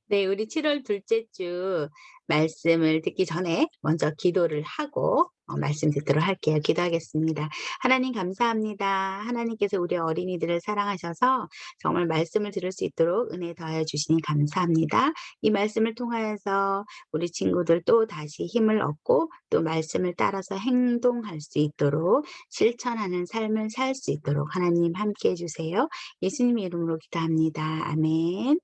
네, 우리 7월 둘째 주 말씀을 듣기 전에 먼저 기도를 하고 말씀 듣도록 할게요. 기도하겠습니다. 하나님 감사합니다. 하나님께서 우리 어린이들을 사랑하셔서 정말 말씀을 들을 수 있도록 은혜 더하여 주시니 감사합니다. 이 말씀을 통하여서 우리 친구들 또 다시 힘을 얻고 또 말씀을 따라서 행동할 수 있도록 실천하는 삶을 살 수 있도록 하나님 함께 해주세요. 예수님 이름으로 기도합니다. 아멘.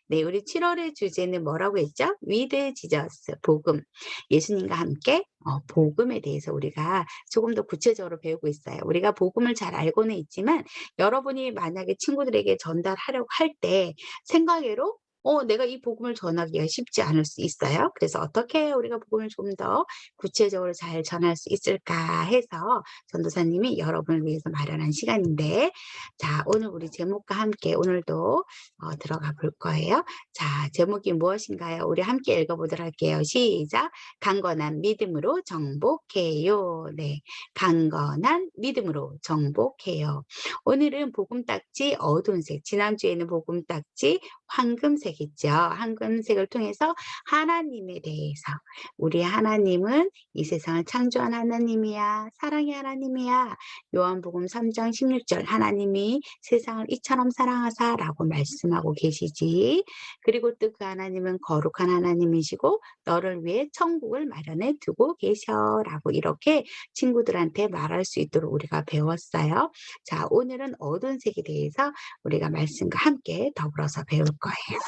네, 우리 7월의 주제는 뭐라고 했죠? With Jesus, 복음. 예수님과 함께 복음에 대해서 우리가 조금 더 구체적으로 배우고 있어요. 우리가 복음을 잘 알고는 있지만 여러분이 만약에 친구들에게 전달하려고 할 때 생각외로 내가 이 복음을 전하기가 쉽지 않을 수 있어요. 그래서 어떻게 우리가 복음을 좀 더 구체적으로 잘 전할 수 있을까 해서 전도사님이 여러분을 위해서 마련한 시간인데, 자, 오늘 우리 제목과 함께 오늘도 들어가 볼 거예요. 자, 제목이 무엇인가요? 우리 함께 읽어보도록 할게요. 시작. 강건한 믿음으로 정복해요. 네, 강건한 믿음으로 정복해요. 오늘은 복음딱지 어두운색, 지난주에는 복음딱지 황금색 있죠. 황금색을 통해서 하나님에 대해서, 우리 하나님은 이 세상을 창조한 하나님이야, 사랑의 하나님이야. 요한복음 3장 16절, 하나님이 세상을 이처럼 사랑하사라고 말씀하고 계시지. 그리고 또 그 하나님은 거룩한 하나님이시고 너를 위해 천국을 마련해 두고 계셔라고 이렇게 친구들한테 말할 수 있도록 우리가 배웠어요. 자, 오늘은 어두운 색에 대해서 우리가 말씀과 함께 더불어서 배울 거예요.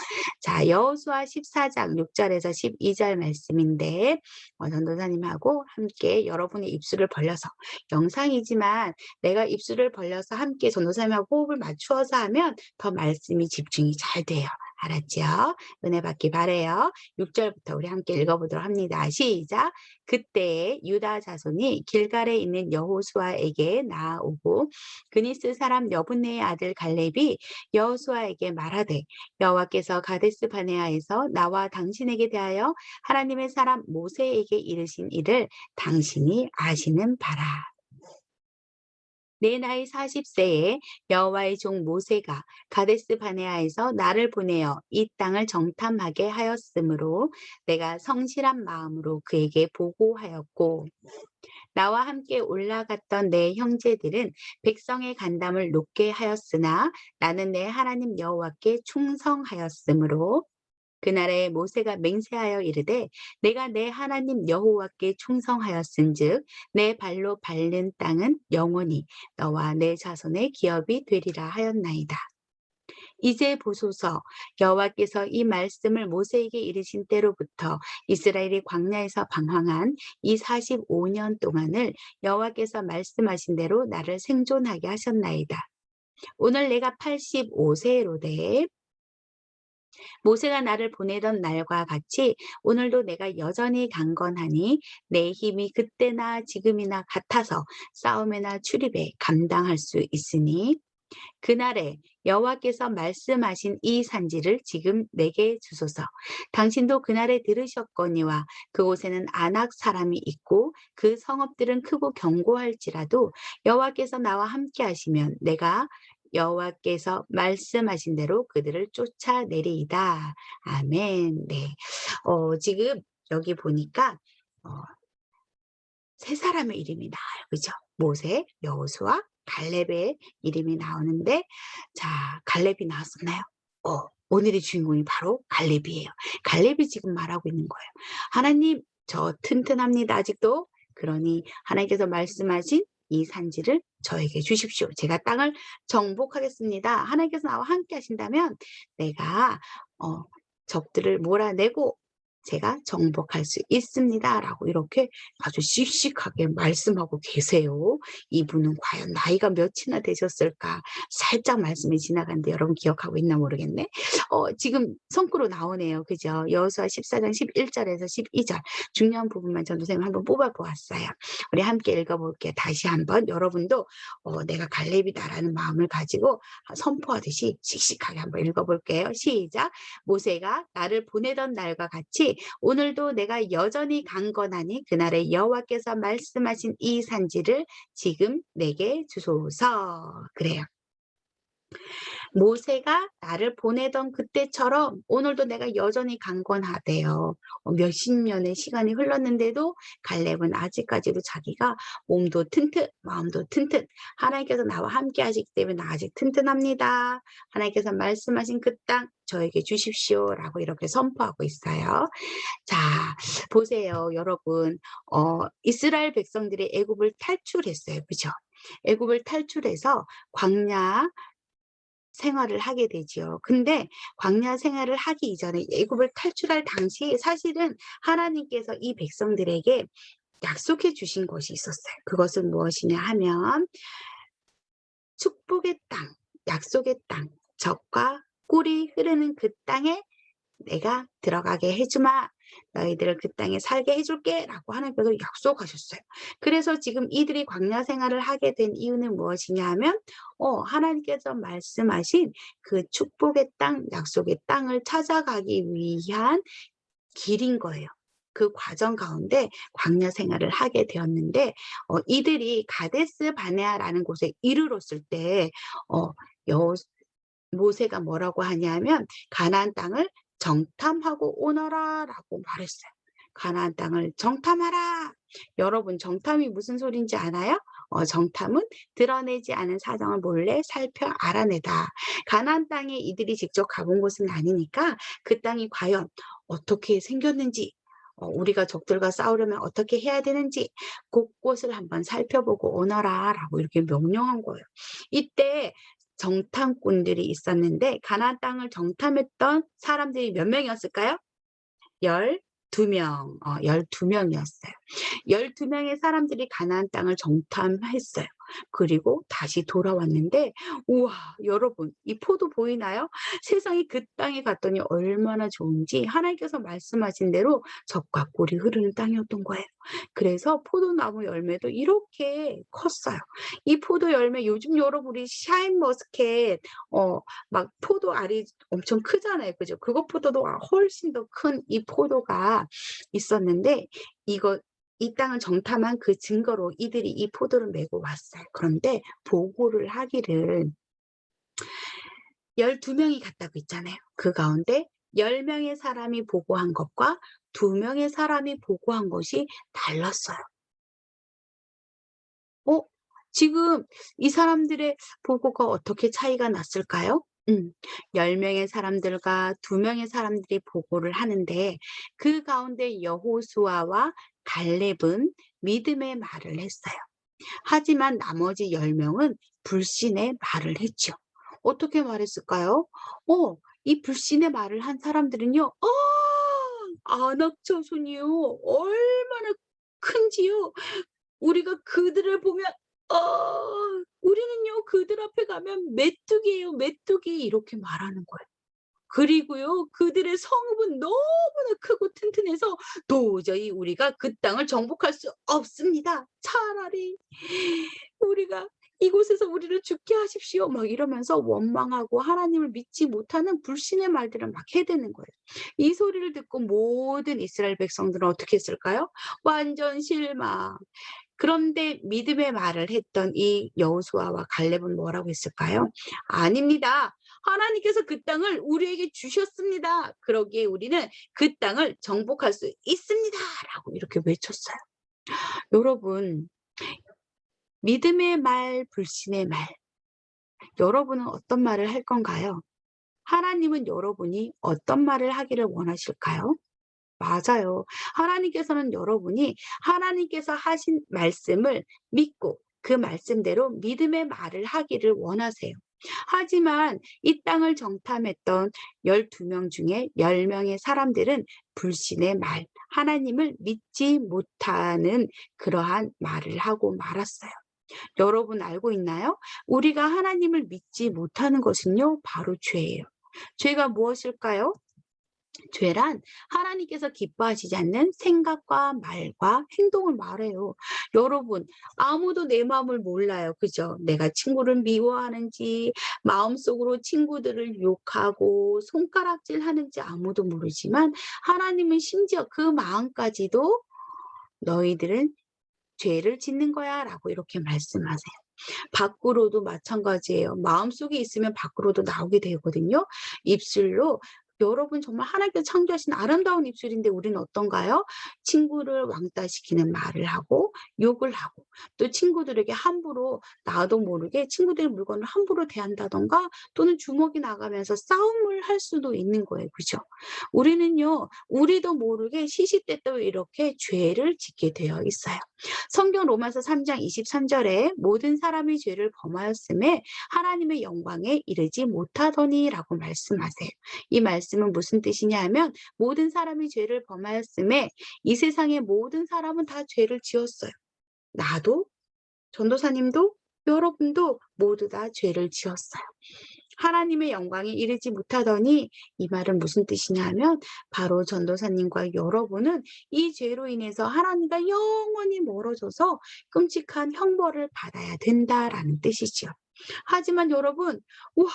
자, 여호수아 14장 6절에서 12절 말씀인데 전도사님하고 함께 여러분의 입술을 벌려서, 영상이지만 내가 입술을 벌려서 함께 전도사님하고 호흡을 맞추어서 하면 더 말씀이 집중이 잘 돼요. 알았죠? 은혜 받기 바래요. 6절부터 우리 함께 읽어보도록 합니다. 시작. 그때 유다 자손이 길갈에 있는 여호수아에게 나아오고 그니스 사람 여분네의 아들 갈렙이 여호수아에게 말하되, 여호와께서 가데스 바네아에서 나와 당신에게 대하여 하나님의 사람 모세에게 이르신 일을 당신이 아시는 바라. 내 나이 40세에 여호와의 종 모세가 가데스 바네아에서 나를 보내어 이 땅을 정탐하게 하였으므로 내가 성실한 마음으로 그에게 보고하였고, 나와 함께 올라갔던 내 형제들은 백성의 간담을 높게 하였으나 나는 내 하나님 여호와께 충성하였으므로, 그날에 모세가 맹세하여 이르되 내가 내 하나님 여호와께 충성하였은즉 내 발로 밟는 땅은 영원히 너와 내 자손의 기업이 되리라 하였나이다. 이제 보소서, 여호와께서 이 말씀을 모세에게 이르신 때로부터 이스라엘이 광야에서 방황한 이 45년 동안을 여호와께서 말씀하신 대로 나를 생존하게 하셨나이다. 오늘 내가 85세로되 모세가 나를 보내던 날과 같이 오늘도 내가 여전히 강건하니 내 힘이 그때나 지금이나 같아서 싸움이나 출입에 감당할 수 있으니, 그날에 여호와께서 말씀하신 이 산지를 지금 내게 주소서. 당신도 그날에 들으셨거니와 그곳에는 아낙 사람이 있고 그 성읍들은 크고 견고할지라도 여호와께서 나와 함께 하시면 내가 여호와께서 말씀하신 대로 그들을 쫓아내리이다. 아멘. 네. 지금 여기 보니까 어, 세 사람의 이름이 나와요. 그죠? 모세, 여호수아, 갈렙의 이름이 나오는데, 자, 갈렙이 나왔었나요? 오늘의 주인공이 바로 갈렙이에요. 갈렙이 지금 말하고 있는 거예요. 하나님, 저 튼튼합니다. 아직도. 그러니 하나님께서 말씀하신 이 산지를 저에게 주십시오. 제가 땅을 정복하겠습니다. 하나님께서 나와 함께 하신다면 내가 적들을 몰아내고 제가 정복할 수 있습니다. 라고 이렇게 아주 씩씩하게 말씀하고 계세요. 이분은 과연 나이가 몇이나 되셨을까? 살짝 말씀이 지나갔는데 여러분 기억하고 있나 모르겠네. 지금 손구로 나오네요. 그죠? 여호수아 14장 11절에서 12절 중요한 부분만 전도사님 한번 뽑아보았어요. 우리 함께 읽어볼게요. 다시 한번 여러분도 내가 갈렙이다라는 마음을 가지고 선포하듯이 씩씩하게 한번 읽어볼게요. 시작. 모세가 나를 보내던 날과 같이 오늘도 내가 여전히 강건하니 그날에 여호와께서 말씀하신 이 산지를 지금 내게 주소서. 그래요. 모세가 나를 보내던 그때처럼 오늘도 내가 여전히 강건하대요. 몇십 년의 시간이 흘렀는데도 갈렙은 아직까지도 자기가 몸도 튼튼, 마음도 튼튼. 하나님께서 나와 함께 하시기 때문에 나 아직 튼튼합니다. 하나님께서 말씀하신 그 땅 저에게 주십시오라고 이렇게 선포하고 있어요. 자, 보세요, 여러분. 이스라엘 백성들이 애굽을 탈출했어요. 그죠? 애굽을 탈출해서 광야 생활을 하게 되지요. 근데 광야 생활을 하기 이전에 애굽을 탈출할 당시 사실은 하나님께서 이 백성들에게 약속해 주신 것이 있었어요. 그것은 무엇이냐 하면 축복의 땅, 약속의 땅, 젖과 꿀이 흐르는 그 땅에 내가 들어가게 해주마. 너희들을 그 땅에 살게 해줄게 라고 하나님께서 약속하셨어요. 그래서 지금 이들이 광야 생활을 하게 된 이유는 무엇이냐 하면 하나님께서 말씀하신 그 축복의 땅, 약속의 땅을 찾아가기 위한 길인 거예요. 그 과정 가운데 광야 생활을 하게 되었는데 이들이 가데스 바네아라는 곳에 이르렀을 때 모세가 뭐라고 하냐면 가나안 땅을 정탐하고 오너라 라고 말했어요. 가나안 땅을 정탐하라. 여러분, 정탐이 무슨 소리인지 아나요? 정탐은 드러내지 않은 사정을 몰래 살펴 알아내다. 가나안 땅에 이들이 직접 가본 곳은 아니니까 그 땅이 과연 어떻게 생겼는지, 우리가 적들과 싸우려면 어떻게 해야 되는지 곳곳을 한번 살펴보고 오너라 라고 이렇게 명령한 거예요. 이때 정탐꾼들이 있었는데 가나안 땅을 정탐했던 사람들이 몇 명이었을까요? 12명. 12명이었어요. 12명의 사람들이 가나안 땅을 정탐했어요. 그리고 다시 돌아왔는데 우와, 여러분, 이 포도 보이나요? 세상이 그 땅에 갔더니 얼마나 좋은지 하나님께서 말씀하신 대로 젖과 꿀이 흐르는 땅이었던 거예요. 그래서 포도나무 열매도 이렇게 컸어요. 이 포도 열매, 요즘 여러분 우리 샤인머스켓 막 포도 알이 엄청 크잖아요. 그죠? 그것보다도 훨씬 더 큰 이 포도가 있었는데 이 땅을 정탐한 그 증거로 이들이 이 포도를 메고 왔어요. 그런데 보고를 하기를 12명이 갔다고 했잖아요. 그 가운데 10명의 사람이 보고한 것과 2명의 사람이 보고한 것이 달랐어요. 지금 이 사람들의 보고가 어떻게 차이가 났을까요? 10명의 사람들과 2명의 사람들이 보고를 하는데 그 가운데 여호수아와 갈렙은 믿음의 말을 했어요. 하지만 나머지 10명은 불신의 말을 했죠. 어떻게 말했을까요? 이 불신의 말을 한 사람들은요. 아낙 자손이요. 얼마나 큰지요. 우리가 그들을 보면 우리는요 그들 앞에 가면 메뚜기예요, 메뚜기 이렇게 말하는 거예요. 그리고요 그들의 성읍은 너무나 크고 튼튼해서 도저히 우리가 그 땅을 정복할 수 없습니다. 차라리 우리가 이곳에서 우리를 죽게 하십시오. 막 이러면서 원망하고 하나님을 믿지 못하는 불신의 말들을 막 해대는 거예요. 이 소리를 듣고 모든 이스라엘 백성들은 어떻게 했을까요? 완전 실망. 그런데 믿음의 말을 했던 이 여호수아와 갈렙은 뭐라고 했을까요? 아닙니다. 하나님께서 그 땅을 우리에게 주셨습니다. 그러기에 우리는 그 땅을 정복할 수 있습니다. 라고 이렇게 외쳤어요. 여러분, 믿음의 말, 불신의 말. 여러분은 어떤 말을 할 건가요? 하나님은 여러분이 어떤 말을 하기를 원하실까요? 맞아요. 하나님께서는 여러분이 하나님께서 하신 말씀을 믿고 그 말씀대로 믿음의 말을 하기를 원하세요. 하지만 이 땅을 정탐했던 12명 중에 10명의 사람들은 불신의 말, 하나님을 믿지 못하는 그러한 말을 하고 말았어요. 여러분 알고 있나요? 우리가 하나님을 믿지 못하는 것은요, 바로 죄예요. 죄가 무엇일까요? 죄란 하나님께서 기뻐하시지 않는 생각과 말과 행동을 말해요. 여러분, 아무도 내 마음을 몰라요. 그죠? 내가 친구를 미워하는지, 마음속으로 친구들을 욕하고 손가락질 하는지 아무도 모르지만 하나님은 심지어 그 마음까지도 너희들은 죄를 짓는 거야 라고 이렇게 말씀하세요. 밖으로도 마찬가지예요. 마음속에 있으면 밖으로도 나오게 되거든요. 입술로 여러분 정말 하나님께서 창조하신 아름다운 입술인데 우리는 어떤가요? 친구를 왕따시키는 말을 하고 욕을 하고 또 친구들에게 함부로 나도 모르게 친구들의 물건을 함부로 대한다든가 또는 주먹이 나가면서 싸움을 할 수도 있는 거예요. 그죠? 우리는요. 우리도 모르게 시시때때로 이렇게 죄를 짓게 되어 있어요. 성경 로마서 3장 23절에 모든 사람이 죄를 범하였음에 하나님의 영광에 이르지 못하더니라고 말씀하세요. 이 말씀은 무슨 뜻이냐 하면 모든 사람이 죄를 범하였음에 이 세상의 모든 사람은 다 죄를 지었어요. 나도, 전도사님도, 여러분도 모두 다 죄를 지었어요. 하나님의 영광에 이르지 못하더니 이 말은 무슨 뜻이냐 하면 바로 전도사님과 여러분은 이 죄로 인해서 하나님과 영원히 멀어져서 끔찍한 형벌을 받아야 된다라는 뜻이지요. 하지만 여러분, 와,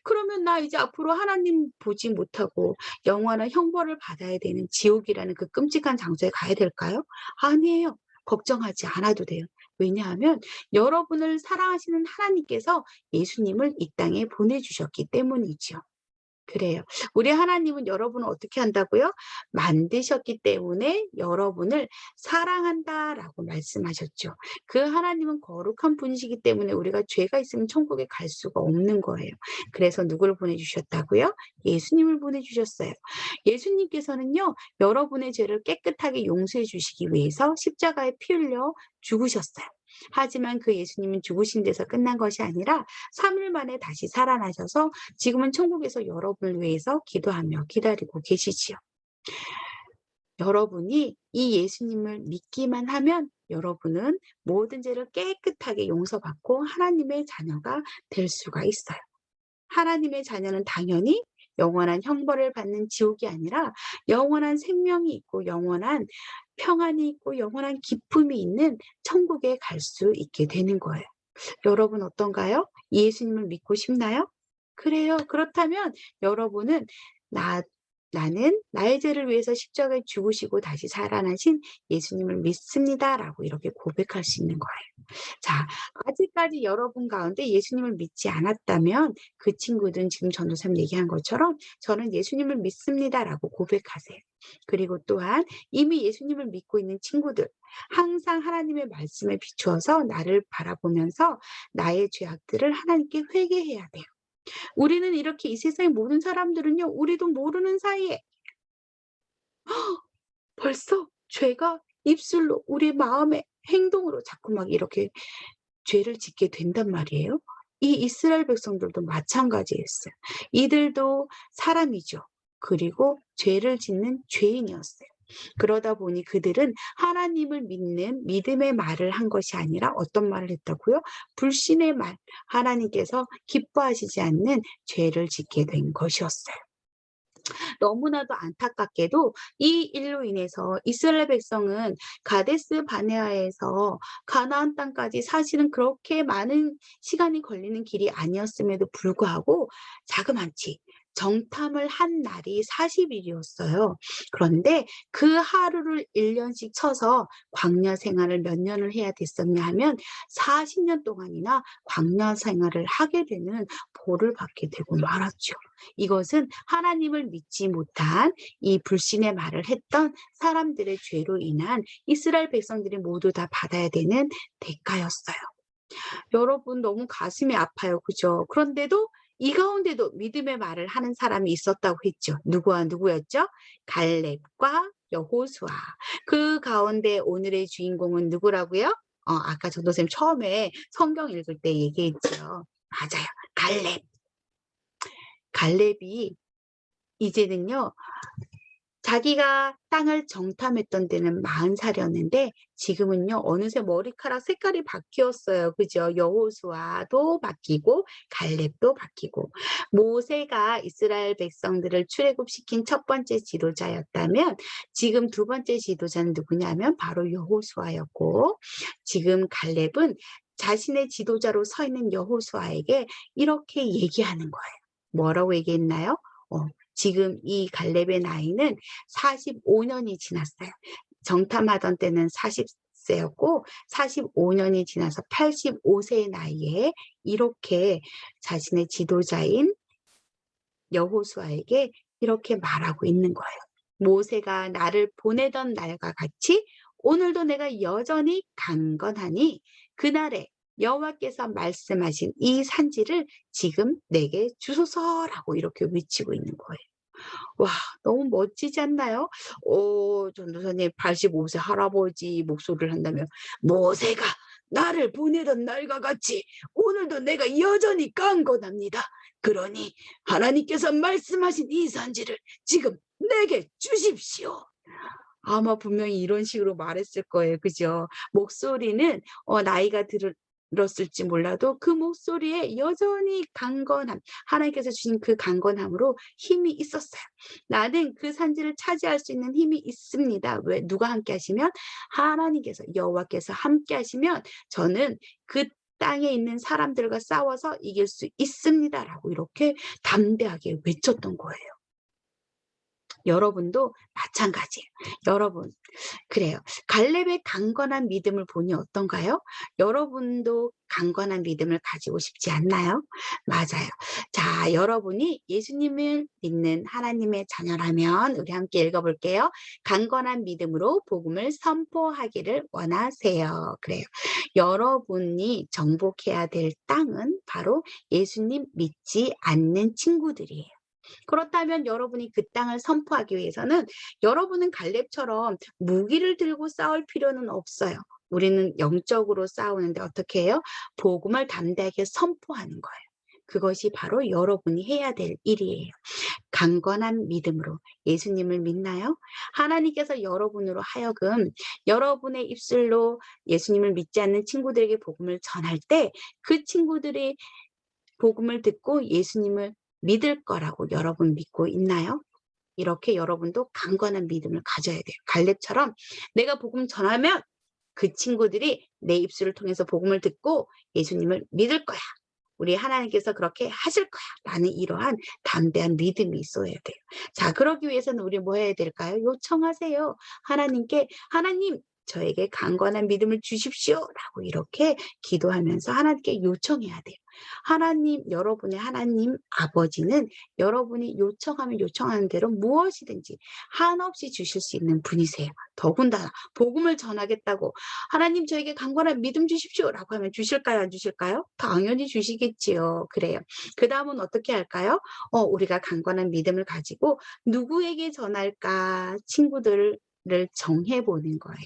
그러면 나 이제 앞으로 하나님 보지 못하고 영원한 형벌을 받아야 되는 지옥이라는 그 끔찍한 장소에 가야 될까요? 아니에요. 걱정하지 않아도 돼요. 왜냐하면 여러분을 사랑하시는 하나님께서 예수님을 이 땅에 보내주셨기 때문이죠. 그래요. 우리 하나님은 여러분을 어떻게 한다고요? 만드셨기 때문에 여러분을 사랑한다라고 말씀하셨죠. 그 하나님은 거룩한 분이시기 때문에 우리가 죄가 있으면 천국에 갈 수가 없는 거예요. 그래서 누구를 보내주셨다고요? 예수님을 보내주셨어요. 예수님께서는요, 여러분의 죄를 깨끗하게 용서해 주시기 위해서 십자가에 피 흘려 죽으셨어요. 하지만 그 예수님은 죽으신 데서 끝난 것이 아니라 3일 만에 다시 살아나셔서 지금은 천국에서 여러분을 위해서 기도하며 기다리고 계시지요. 여러분이 이 예수님을 믿기만 하면 여러분은 모든 죄를 깨끗하게 용서받고 하나님의 자녀가 될 수가 있어요. 하나님의 자녀는 당연히 영원한 형벌을 받는 지옥이 아니라 영원한 생명이 있고 영원한 평안이 있고 영원한 기쁨이 있는 천국에 갈 수 있게 되는 거예요. 여러분 어떤가요? 예수님을 믿고 싶나요? 그래요. 그렇다면 여러분은 나는 나의 죄를 위해서 십자가에 죽으시고 다시 살아나신 예수님을 믿습니다라고 이렇게 고백할 수 있는 거예요. 자, 아직까지 여러분 가운데 예수님을 믿지 않았다면 그 친구들은 지금 전도사님 얘기한 것처럼 저는 예수님을 믿습니다라고 고백하세요. 그리고 또한 이미 예수님을 믿고 있는 친구들, 항상 하나님의 말씀에 비추어서 나를 바라보면서 나의 죄악들을 하나님께 회개해야 돼요. 우리는 이렇게 이 세상의 모든 사람들은요, 우리도 모르는 사이에 벌써 죄가 입술로 우리 마음의 행동으로 자꾸 막 이렇게 죄를 짓게 된단 말이에요. 이 이스라엘 백성들도 마찬가지였어요. 이들도 사람이죠. 그리고 죄를 짓는 죄인이었어요. 그러다 보니 그들은 하나님을 믿는 믿음의 말을 한 것이 아니라 어떤 말을 했다고요? 불신의 말, 하나님께서 기뻐하시지 않는 죄를 짓게 된 것이었어요. 너무나도 안타깝게도 이 일로 인해서 이스라엘 백성은 가데스 바네아에서 가나안 땅까지 사실은 그렇게 많은 시간이 걸리는 길이 아니었음에도 불구하고 자그마치 정탐을 한 날이 40일이었어요. 그런데 그 하루를 1년씩 쳐서 광야 생활을 몇 년을 해야 됐었냐 하면 40년 동안이나 광야 생활을 하게 되는 벌을 받게 되고 말았죠. 이것은 하나님을 믿지 못한 이 불신의 말을 했던 사람들의 죄로 인한 이스라엘 백성들이 모두 다 받아야 되는 대가였어요. 여러분 너무 가슴이 아파요. 그죠? 그런데도 이 가운데도 믿음의 말을 하는 사람이 있었다고 했죠. 누구와 누구였죠? 갈렙과 여호수아. 그 가운데 오늘의 주인공은 누구라고요? 아까 전도쌤 처음에 성경 읽을 때 얘기했죠. 맞아요. 갈렙. 갈렙이 이제는요, 자기가 땅을 정탐했던 때는 40살이었는데 지금은요, 어느새 머리카락 색깔이 바뀌었어요. 그죠? 여호수아도 바뀌고 갈렙도 바뀌고. 모세가 이스라엘 백성들을 출애굽시킨 첫 번째 지도자였다면 지금 두 번째 지도자는 누구냐면 바로 여호수아였고, 지금 갈렙은 자신의 지도자로 서 있는 여호수아에게 이렇게 얘기하는 거예요. 뭐라고 얘기했나요? 지금 이 갈렙의 나이는 45년이 지났어요. 정탐하던 때는 세였고 45년이 지나서 85세의 나이에 이렇게 자신의 지도자인 여호수아에게 이렇게 말하고 있는 거예요. 모세가 나를 보내던 날과 같이 오늘도 내가 여전히 강건하니 그날에 여호와께서 말씀하신 이 산지를 지금 내게 주소서라고 이렇게 외치고 있는 거예요. 와, 너무 멋지지 않나요? 전도사님 85세 할아버지 목소리를 한다면 모세가 나를 보내던 날과 같이 오늘도 내가 여전히 강건합니다. 그러니 하나님께서 말씀하신 이 산지를 지금 내게 주십시오. 아마 분명히 이런 식으로 말했을 거예요. 그죠? 목소리는 나이가 들었을지 몰라도 그 목소리에 여전히 강건함, 하나님께서 주신 그 강건함으로 힘이 있었어요. 나는 그 산지를 차지할 수 있는 힘이 있습니다. 왜? 누가 함께 하시면? 하나님께서, 여호와께서 함께 하시면 저는 그 땅에 있는 사람들과 싸워서 이길 수 있습니다라고 이렇게 담대하게 외쳤던 거예요. 여러분도 마찬가지예요. 여러분, 그래요. 갈렙의 강건한 믿음을 보니 어떤가요? 여러분도 강건한 믿음을 가지고 싶지 않나요? 맞아요. 자, 여러분이 예수님을 믿는 하나님의 자녀라면 우리 함께 읽어볼게요. 강건한 믿음으로 복음을 선포하기를 원하세요. 그래요. 여러분이 정복해야 될 땅은 바로 예수님 믿지 않는 친구들이에요. 그렇다면 여러분이 그 땅을 선포하기 위해서는 여러분은 갈렙처럼 무기를 들고 싸울 필요는 없어요. 우리는 영적으로 싸우는데 어떻게 해요? 복음을 담대하게 선포하는 거예요. 그것이 바로 여러분이 해야 될 일이에요. 강건한 믿음으로 예수님을 믿나요? 하나님께서 여러분으로 하여금 여러분의 입술로 예수님을 믿지 않는 친구들에게 복음을 전할 때 그 친구들이 복음을 듣고 예수님을 믿을 거라고 여러분 믿고 있나요? 이렇게 여러분도 강건한 믿음을 가져야 돼요. 갈렙처럼 내가 복음 전하면 그 친구들이 내 입술을 통해서 복음을 듣고 예수님을 믿을 거야. 우리 하나님께서 그렇게 하실 거야. 라는 이러한 담대한 믿음이 있어야 돼요. 자, 그러기 위해서는 우리 뭐 해야 될까요? 요청하세요. 하나님께, 하나님, 저에게 강건한 믿음을 주십시오. 라고 이렇게 기도하면서 하나님께 요청해야 돼요. 하나님, 여러분의 하나님 아버지는 여러분이 요청하면 요청하는 대로 무엇이든지 한없이 주실 수 있는 분이세요. 더군다나 복음을 전하겠다고 하나님 저에게 강건한 믿음 주십시오 라고 하면 주실까요? 안 주실까요? 당연히 주시겠지요. 그래요. 그 다음은 어떻게 할까요? 우리가 강건한 믿음을 가지고 누구에게 전할까? 친구들을 정해보는 거예요.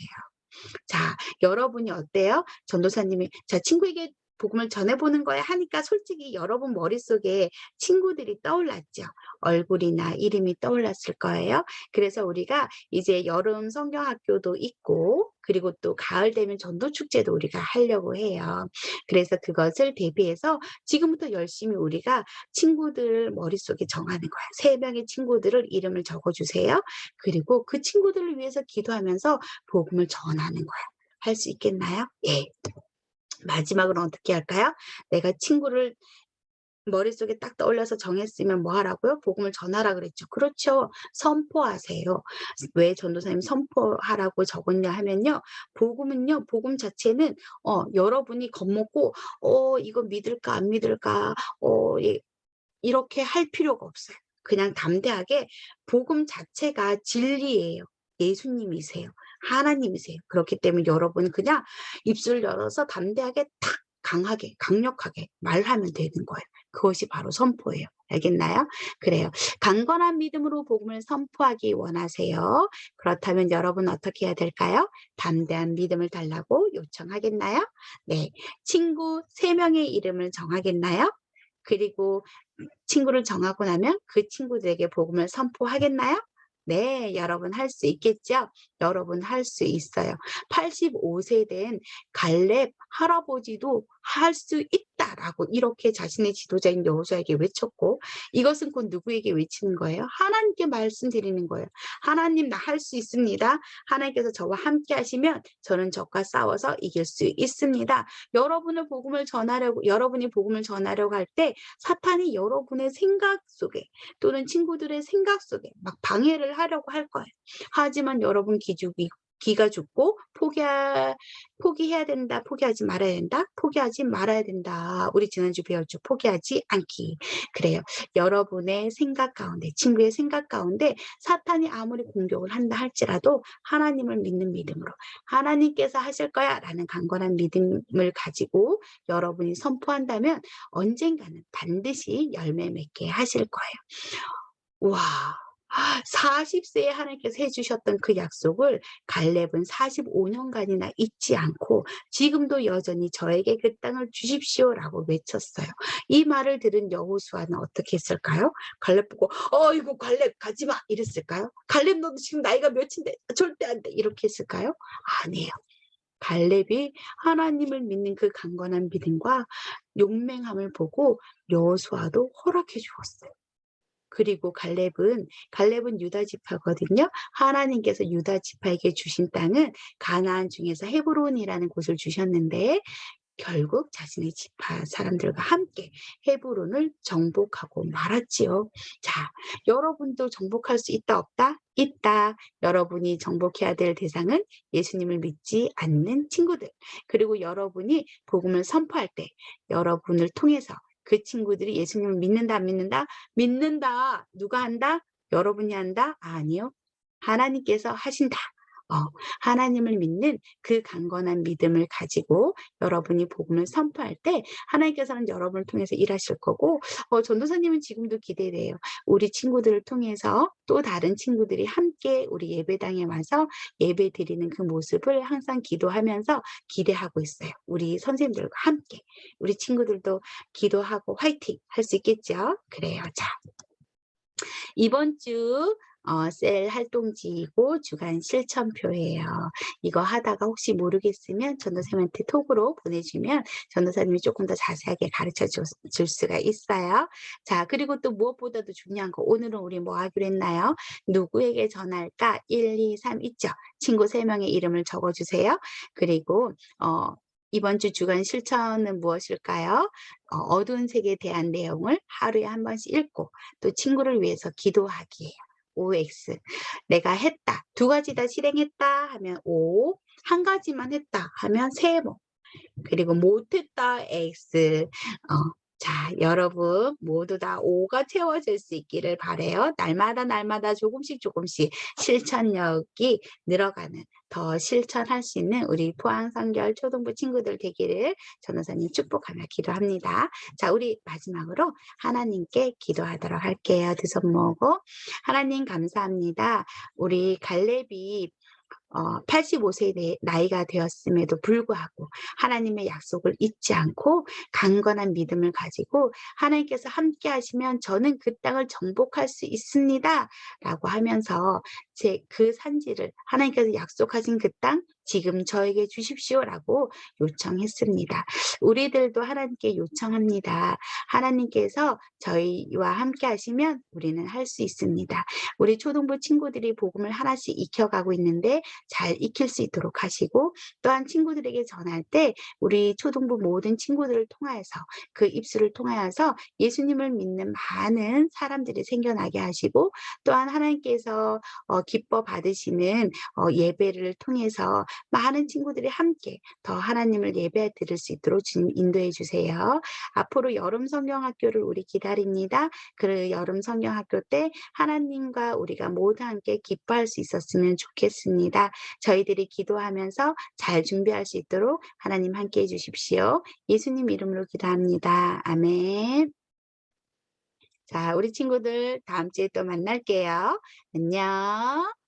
자, 여러분이 어때요? 전도사님이 자, 친구에게 복음을 전해보는 거야 하니까 솔직히 여러분 머릿속에 친구들이 떠올랐죠. 얼굴이나 이름이 떠올랐을 거예요. 그래서 우리가 이제 여름 성경학교도 있고 그리고 또 가을 되면 전도축제도 우리가 하려고 해요. 그래서 그것을 대비해서 지금부터 열심히 우리가 친구들 머릿속에 정하는 거야. 3명의 친구들을 이름을 적어주세요. 그리고 그 친구들을 위해서 기도하면서 복음을 전하는 거야. 할 수 있겠나요? 예. 마지막으로 어떻게 할까요? 내가 친구를 머릿속에 딱 떠올려서 정했으면 뭐 하라고요? 복음을 전하라 그랬죠. 그렇죠. 선포하세요. 왜 전도사님 선포하라고 적었냐 하면요. 복음은요. 복음 자체는 여러분이 겁먹고 이거 믿을까 안 믿을까 예, 이렇게 할 필요가 없어요. 그냥 담대하게 복음 자체가 진리예요. 예수님이세요. 하나님이세요. 그렇기 때문에 여러분 그냥 입술 열어서 담대하게 탁 강하게 강력하게 말하면 되는 거예요. 그것이 바로 선포예요. 알겠나요? 그래요. 강건한 믿음으로 복음을 선포하기 원하세요. 그렇다면 여러분 어떻게 해야 될까요? 담대한 믿음을 달라고 요청하겠나요? 네. 친구 3명의 이름을 정하겠나요? 그리고 친구를 정하고 나면 그 친구들에게 복음을 선포하겠나요? 네, 여러분 할 수 있겠죠? 여러분 할 수 있어요. 85세 된 갈렙 할아버지도 할 수 있다라고 이렇게 자신의 지도자인 여호수아에게 외쳤고 이것은 곧 누구에게 외치는 거예요? 하나님께 말씀드리는 거예요. 하나님 나 할 수 있습니다. 하나님께서 저와 함께 하시면 저는 적과 싸워서 이길 수 있습니다. 여러분이 복음을 전하려고 할 때 사탄이 여러분의 생각 속에 또는 친구들의 생각 속에 막 방해를 하려고 할 거예요. 하지만 여러분 기죽지 기가 죽고 포기해야 된다, 포기하지 말아야 된다, 포기하지 말아야 된다. 우리 지난주 배웠죠. 포기하지 않기. 그래요. 여러분의 생각 가운데, 친구의 생각 가운데 사탄이 아무리 공격을 한다 할지라도 하나님을 믿는 믿음으로 하나님께서 하실 거야 라는 강건한 믿음을 가지고 여러분이 선포한다면 언젠가는 반드시 열매 맺게 하실 거예요. 와, 40세에 하나님께서 해주셨던 그 약속을 갈렙은 45년간이나 잊지 않고 지금도 여전히 저에게 그 땅을 주십시오라고 외쳤어요. 이 말을 들은 여호수아는 어떻게 했을까요? 갈렙 보고 어이구 갈렙 가지마 이랬을까요? 갈렙 너도 지금 나이가 몇인데 절대 안 돼 이렇게 했을까요? 아니에요. 갈렙이 하나님을 믿는 그 강건한 믿음과 용맹함을 보고 여호수아도 허락해 주었어요. 그리고 갈렙은 유다 지파거든요. 하나님께서 유다 지파에게 주신 땅은 가나안 중에서 헤브론이라는 곳을 주셨는데 결국 자신의 지파 사람들과 함께 헤브론을 정복하고 말았지요. 자, 여러분도 정복할 수 있다 없다? 있다. 여러분이 정복해야 될 대상은 예수님을 믿지 않는 친구들. 그리고 여러분이 복음을 선포할 때 여러분을 통해서 그 친구들이 예수님을 믿는다 안 믿는다? 믿는다. 누가 한다? 여러분이 한다? 아니요. 하나님께서 하신다. 하나님을 믿는 그 강건한 믿음을 가지고 여러분이 복음을 선포할 때 하나님께서는 여러분을 통해서 일하실 거고 전도사님은 지금도 기대돼요. 우리 친구들을 통해서 또 다른 친구들이 함께 우리 예배당에 와서 예배 드리는 그 모습을 항상 기도하면서 기대하고 있어요. 우리 선생님들과 함께 우리 친구들도 기도하고 화이팅 할 수 있겠죠? 그래요. 자, 이번 주 셀 활동지이고 주간 실천표예요. 이거 하다가 혹시 모르겠으면 전도사님한테 톡으로 보내주면 전도사님이 조금 더 자세하게 가르쳐 줄 수가 있어요. 자, 그리고 또 무엇보다도 중요한 거 오늘은 우리 뭐 하기로 했나요? 누구에게 전할까? 1, 2, 3 있죠? 친구 3명의 이름을 적어주세요. 그리고 이번 주 주간 실천은 무엇일까요? 어두운 색에 대한 내용을 하루에 한 번씩 읽고 또 친구를 위해서 기도하기예요. OX. 내가 했다. 2가지 다 실행했다 하면 O. 1가지만 했다 하면 세모. 그리고 못했다 X. 자, 여러분 모두 다 O가 채워질 수 있기를 바래요. 날마다 조금씩 실천력이 늘어가는 더 실천할 수 있는 우리 포항성결 초등부 친구들 되기를 전도사님 축복하며 기도합니다. 자, 우리 마지막으로 하나님께 기도하도록 할게요. 두 손 모으고 하나님 감사합니다. 우리 갈렙이 85세 나이가 되었음에도 불구하고 하나님의 약속을 잊지 않고 강건한 믿음을 가지고 하나님께서 함께 하시면 저는 그 땅을 정복할 수 있습니다 라고 하면서 그 산지를 하나님께서 약속하신 그 땅 지금 저에게 주십시오라고 요청했습니다. 우리들도 하나님께 요청합니다. 하나님께서 저희와 함께 하시면 우리는 할 수 있습니다. 우리 초등부 친구들이 복음을 하나씩 익혀가고 있는데 잘 익힐 수 있도록 하시고 또한 친구들에게 전할 때 우리 초등부 모든 친구들을 통하여서 그 입술을 통하여서 예수님을 믿는 많은 사람들이 생겨나게 하시고 또한 하나님께서 기뻐 받으시는 예배를 통해서 많은 친구들이 함께 더 하나님을 예배 드릴 수 있도록 주님 인도해 주세요. 앞으로 여름 성경학교를 우리 기다립니다. 그 여름 성경학교 때 하나님과 우리가 모두 함께 기뻐할 수 있었으면 좋겠습니다. 저희들이 기도하면서 잘 준비할 수 있도록 하나님 함께 해주십시오. 예수님 이름으로 기도합니다. 아멘. 자, 우리 친구들 다음 주에 또 만날게요. 안녕.